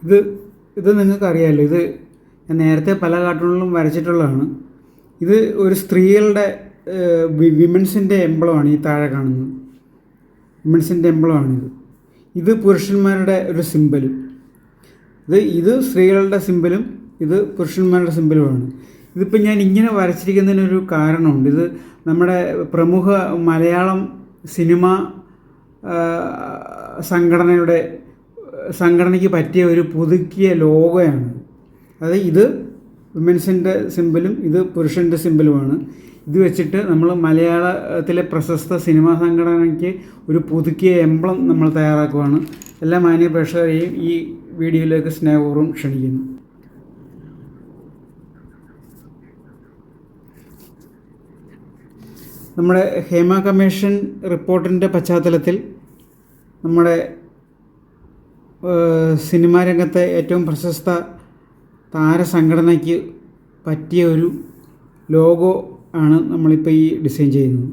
ഇത് ഇത് നിങ്ങൾക്കറിയാമല്ലോ, ഇത് ഞാൻ നേരത്തെ പല കാർട്ടൂണിലും വരച്ചിട്ടുള്ളതാണ്. ഇത് ഒരു സ്ത്രീകളുടെ വിമൻസിൻ്റെ എംബ്ലമാണ് ഈ താഴെ കാണുന്നത്. വിമൻസിൻ്റെ എംബ്ലമാണിത്. ഇത് പുരുഷന്മാരുടെ ഒരു സിമ്പലും. ഇത് സ്ത്രീകളുടെ സിമ്പലും ഇത് പുരുഷന്മാരുടെ സിമ്പലുമാണ്. ഇതിപ്പോൾ ഞാൻ ഇങ്ങനെ വരച്ചിരിക്കുന്നതിനൊരു കാരണമുണ്ട്. ഇത് നമ്മുടെ പ്രമുഖ മലയാളം സിനിമ സംഘടനയ്ക്ക് പറ്റിയ ഒരു പുതുക്കിയ ലോഗോയാണ്. ഇത് വിമൻസിൻ്റെ സിമ്പലും ഇത് പുരുഷൻ്റെ സിമ്പലുമാണ്. ഇത് വെച്ചിട്ട് നമ്മൾ മലയാളത്തിലെ പ്രശസ്ത സിനിമാ സംഘടനയ്ക്ക് ഒരു പുതുക്കിയ എംബ്ലം നമ്മൾ തയ്യാറാക്കുകയാണ്. എല്ലാ മാന്യ പ്രേക്ഷകരെയും ഈ വീഡിയോയിലേക്ക് സ്നേഹപൂർവ്വം ക്ഷണിക്കുന്നു. നമ്മുടെ ഹേമ കമ്മീഷൻ റിപ്പോർട്ടിൻ്റെ പശ്ചാത്തലത്തിൽ നമ്മുടെ സിനിമാ രംഗത്തെ ഏറ്റവും പ്രശസ്ത താരസംഘടനയ്ക്ക് പറ്റിയ ഒരു ലോഗോ ആണ് നമ്മളിപ്പോൾ ഈ ഡിസൈൻ ചെയ്യുന്നത്.